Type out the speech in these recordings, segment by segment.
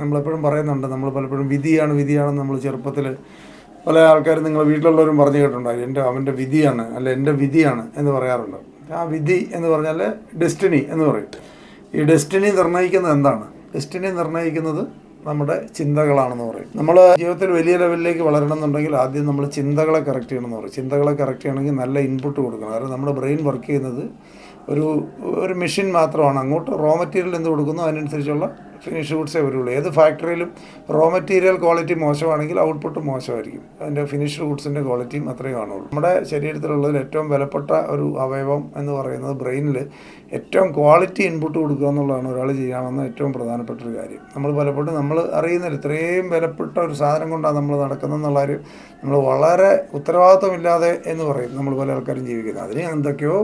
നമ്മളെപ്പോഴും പറയുന്നുണ്ട്, നമ്മൾ പലപ്പോഴും വിധിയാണെന്ന് നമ്മൾ ചെറുപ്പത്തിൽ പല ആൾക്കാരും നിങ്ങളുടെ വീട്ടിലുള്ളവരും പറഞ്ഞു കേട്ടിട്ടുണ്ടാകും. അവൻ്റെ വിധിയാണ്, അല്ല എൻ്റെ വിധിയാണ് എന്ന് പറയാറുണ്ട്. ആ വിധി എന്ന് പറഞ്ഞാൽ ഡെസ്റ്റിനി എന്ന് പറയും. ഈ ഡെസ്റ്റിനി നിർണ്ണയിക്കുന്നത് എന്താണ്? ഡെസ്റ്റിനി നിർണ്ണയിക്കുന്നത് നമ്മുടെ ചിന്തകളാണെന്ന് പറയും. നമ്മൾ ജീവിതത്തിൽ വലിയ ലെവലിലേക്ക് വളരണമെന്നുണ്ടെങ്കിൽ ആദ്യം നമ്മൾ ചിന്തകളെ കറക്റ്റ് ചെയ്യണമെന്ന് പറയും. ചിന്തകളെ കറക്റ്റ് ചെയ്യണമെങ്കിൽ നല്ല ഇൻപുട്ട് കൊടുക്കണം. കാരണം നമ്മുടെ ബ്രെയിൻ വർക്ക് ചെയ്യുന്നത് ഒരു മെഷീൻ മാത്രമാണ്. അങ്ങോട്ട് റോ മെറ്റീരിയൽ എന്ത് കൊടുക്കുന്നു അതിനനുസരിച്ചുള്ള ഫിനിഷ് ഗുഡ്സേ വരുള്ളൂ. ഏത് ഫാക്ടറിയിലും റോ മെറ്റീരിയൽ ക്വാളിറ്റി മോശമാണെങ്കിൽ ഔട്ട്പുട്ട് മോശമായിരിക്കും. അതിൻ്റെ ഫിനിഷ്ഡ് ഗുഡ്സിൻ്റെ ക്വാളിറ്റിയും അത്രയും കാണുള്ളൂ. നമ്മുടെ ശരീരത്തിലുള്ളതിൽ ഏറ്റവും വിലപ്പെട്ട ഒരു അവയവം എന്ന് പറയുന്നത് ബ്രെയിനിൽ ഏറ്റവും ക്വാളിറ്റി ഇൻപുട്ട് കൊടുക്കുക എന്നുള്ളതാണ് ഒരാൾ ചെയ്യാമെന്ന ഏറ്റവും പ്രധാനപ്പെട്ട ഒരു കാര്യം. നമ്മൾ പലപ്പോഴും നമ്മൾ അറിയുന്നില്ല ഇത്രയും വിലപ്പെട്ട ഒരു സാധനം കൊണ്ടാണ് നമ്മൾ നടക്കുന്നതെന്നുള്ള കാര്യം നമ്മൾ വളരെ ഉത്തരവാദിത്വമില്ലാതെ എന്ന് പറയും നമ്മൾ പല ആൾക്കാരും ജീവിക്കുന്നത്. അതിന് എന്തൊക്കെയോ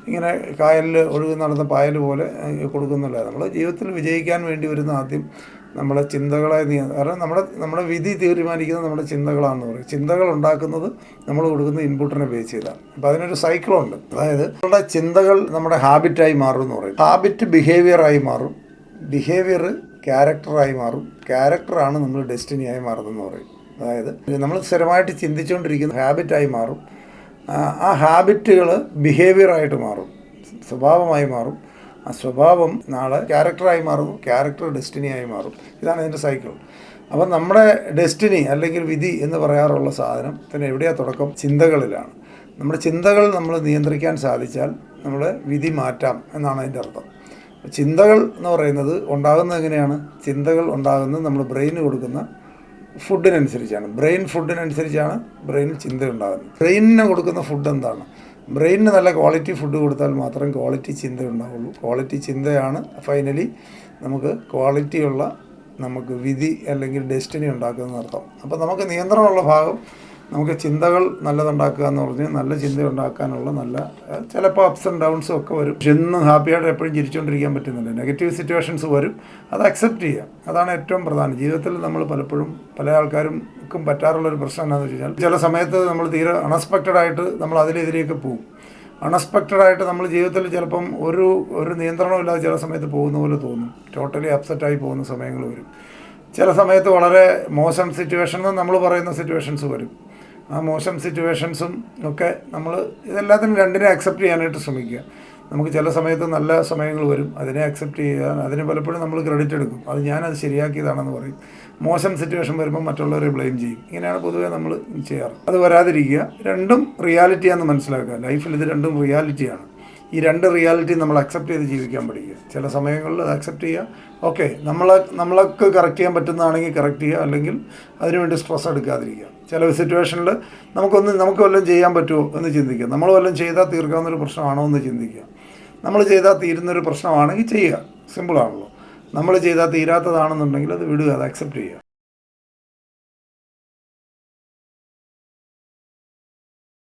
ഇങ്ങനെ കായലിൽ ഒഴുകി നടന്ന പായൽ പോലെ കൊടുക്കുന്നില്ല. നമ്മൾ ജീവിതത്തിൽ വിജയിക്കാൻ വേണ്ടി വരുന്ന ആദ്യം നമ്മുടെ ചിന്തകളെ കാരണം നമ്മുടെ വിധി തീരുമാനിക്കുന്നത് നമ്മുടെ ചിന്തകളാണെന്ന് പറയും. ചിന്തകൾ ഉണ്ടാക്കുന്നത് നമ്മൾ കൊടുക്കുന്ന ഇൻപുട്ടിനെ ബേസ് ചെയ്താണ്. അപ്പോൾ അതിനൊരു സൈക്കിളുണ്ട്. അതായത് നമ്മുടെ ചിന്തകൾ നമ്മുടെ ഹാബിറ്റായി മാറും എന്ന് പറയും. ഹാബിറ്റ് ബിഹേവിയറായി മാറും, ബിഹേവിയർ ക്യാരക്ടറായി മാറും, ക്യാരക്ടറാണ് നമ്മൾ ഡെസ്റ്റിനിയായി മാറുന്നതെന്ന് പറയും. അതായത് നമ്മൾ സ്ഥിരമായിട്ട് ചിന്തിച്ചുകൊണ്ടിരിക്കുന്ന ഹാബിറ്റായി മാറും. ആ ഹാബിറ്റുകൾ ബിഹേവിയറായിട്ട് മാറും, സ്വഭാവമായി മാറും. ആ സ്വഭാവം നാളെ ക്യാരക്ടറായി മാറുന്നു, ക്യാരക്ടർ ഡെസ്റ്റിനിയായി മാറും. ഇതാണ് ഇതിൻ്റെ സൈക്കിൾ. അപ്പം നമ്മുടെ ഡെസ്റ്റിനി അല്ലെങ്കിൽ വിധി എന്ന് പറയാറുള്ള സാധനം പിന്നെ എവിടെയാണ് തുടക്കം? ചിന്തകളിലാണ്. നമ്മുടെ ചിന്തകൾ നമ്മൾ നിയന്ത്രിക്കാൻ സാധിച്ചാൽ നമ്മുടെ വിധി മാറ്റാം എന്നാണ് അതിൻ്റെ അർത്ഥം. ചിന്തകൾ എന്ന് പറയുന്നത് ഉണ്ടാകുന്നത് എങ്ങനെയാണ്? ചിന്തകൾ ഉണ്ടാകുന്നത് നമ്മൾ ബ്രെയിന് കൊടുക്കുന്ന ഫുഡിനനുസരിച്ചാണ്. ഫുഡിനനുസരിച്ചാണ് ബ്രെയിനിൽ ചിന്ത ഉണ്ടാകുന്നത്. ബ്രെയിനിന് കൊടുക്കുന്ന ഫുഡ് എന്താണ്? ബ്രെയിനിന് നല്ല ക്വാളിറ്റി ഫുഡ് കൊടുത്താൽ മാത്രം ക്വാളിറ്റി ചിന്ത ഉണ്ടാവുള്ളൂ. ക്വാളിറ്റി ചിന്തയാണ് ഫൈനലി നമുക്ക് വിധി അല്ലെങ്കിൽ ഡെസ്റ്റിനി ഉണ്ടാക്കുന്നതെന്ന് അർത്ഥം. അപ്പോൾ നമുക്ക് നിയന്ത്രണമുള്ള ഭാഗം നമുക്ക് ചിന്തകൾ നല്ലതുണ്ടാക്കുക എന്ന് പറഞ്ഞാൽ നല്ല ചിന്ത ഉണ്ടാക്കാനുള്ള ചിലപ്പോൾ അപ്സ് ആൻഡ് ഡൗൺസും ഒക്കെ വരും. എന്നും ഹാപ്പിയായിട്ട് എപ്പോഴും ചിരിച്ചുകൊണ്ടിരിക്കാൻ പറ്റുന്നില്ല. നെഗറ്റീവ് സിറ്റുവേഷൻസ് വരും, അത് അക്സെപ്റ്റ് ചെയ്യുക. അതാണ് ഏറ്റവും പ്രധാനം. ജീവിതത്തിൽ നമ്മൾ പലപ്പോഴും പല ആൾക്കാർക്കും പറ്റാറുള്ളൊരു പ്രശ്നം എന്താണെന്ന് വെച്ച് കഴിഞ്ഞാൽ ചില സമയത്ത് നമ്മൾ തീരെ അൺഎക്സ്പെക്റ്റഡായിട്ട് നമ്മൾ അതിലെതിരെയൊക്കെ പോകും. അൺഎക്സ്പെക്റ്റഡായിട്ട് നമ്മൾ ജീവിതത്തിൽ ചിലപ്പം ഒരു നിയന്ത്രണമില്ലാതെ ചില സമയത്ത് പോകുന്ന പോലെ തോന്നും. ടോട്ടലി അപ്സെറ്റായി പോകുന്ന സമയങ്ങൾ വരും. ചില സമയത്ത് വളരെ മോശം സിറ്റുവേഷൻ എന്ന് നമ്മൾ പറയുന്ന സിറ്റുവേഷൻസ് വരും. ആ മോശം സിറ്റുവേഷൻസും ഒക്കെ നമ്മൾ ഇതെല്ലാത്തിനും രണ്ടിനെ അക്സെപ്റ്റ് ചെയ്യാനായിട്ട് ശ്രമിക്കുക. നമുക്ക് ചില സമയത്ത് നല്ല സമയങ്ങൾ വരും, അതിനെ അക്സെപ്റ്റ് ചെയ്യാൻ അതിന് പലപ്പോഴും നമ്മൾ ക്രെഡിറ്റ് എടുക്കും. ഞാനത് ശരിയാക്കിയതാണെന്ന് പറയും. മോശം സിറ്റുവേഷൻ വരുമ്പോൾ മറ്റുള്ളവരെ ബ്ലെയിം ചെയ്യും. ഇങ്ങനെയാണ് പൊതുവേ നമ്മൾ ചെയ്യാറ്. അത് വരാതിരിക്കുക. രണ്ടും റിയാലിറ്റിയാണെന്ന് മനസ്സിലാക്കുക. ലൈഫിൽ ഇത് രണ്ടും റിയാലിറ്റിയാണ്. ഈ രണ്ട് റിയാലിറ്റി നമ്മൾ അക്സെപ്റ്റ് ചെയ്ത് ജീവിക്കാൻ പഠിക്കുക. ചില സമയങ്ങളിൽ അത് അക്സെപ്റ്റ് ചെയ്യുക. ഓക്കെ, നമ്മൾക്ക് കറക്റ്റ് ചെയ്യാൻ പറ്റുന്നതാണെങ്കിൽ കറക്റ്റ് ചെയ്യുക, അല്ലെങ്കിൽ അതിനുവേണ്ടി സ്ട്രെസ് എടുക്കാതിരിക്കുക. ചില സിറ്റുവേഷനിൽ നമുക്ക് വല്ലതും ചെയ്യാൻ പറ്റുമോ എന്ന് ചിന്തിക്കുക. നമ്മൾ വല്ലതും ചെയ്താൽ തീർക്കാവുന്നൊരു പ്രശ്നമാണോ എന്ന് ചിന്തിക്കുക. നമ്മൾ ചെയ്താൽ തീരുന്നൊരു പ്രശ്നമാണെങ്കിൽ ചെയ്യുക, സിമ്പിളാണല്ലോ. നമ്മൾ ചെയ്താൽ തീരാത്തതാണെന്നുണ്ടെങ്കിൽ അത് വിടുക, അത് അക്സെപ്റ്റ് ചെയ്യുക.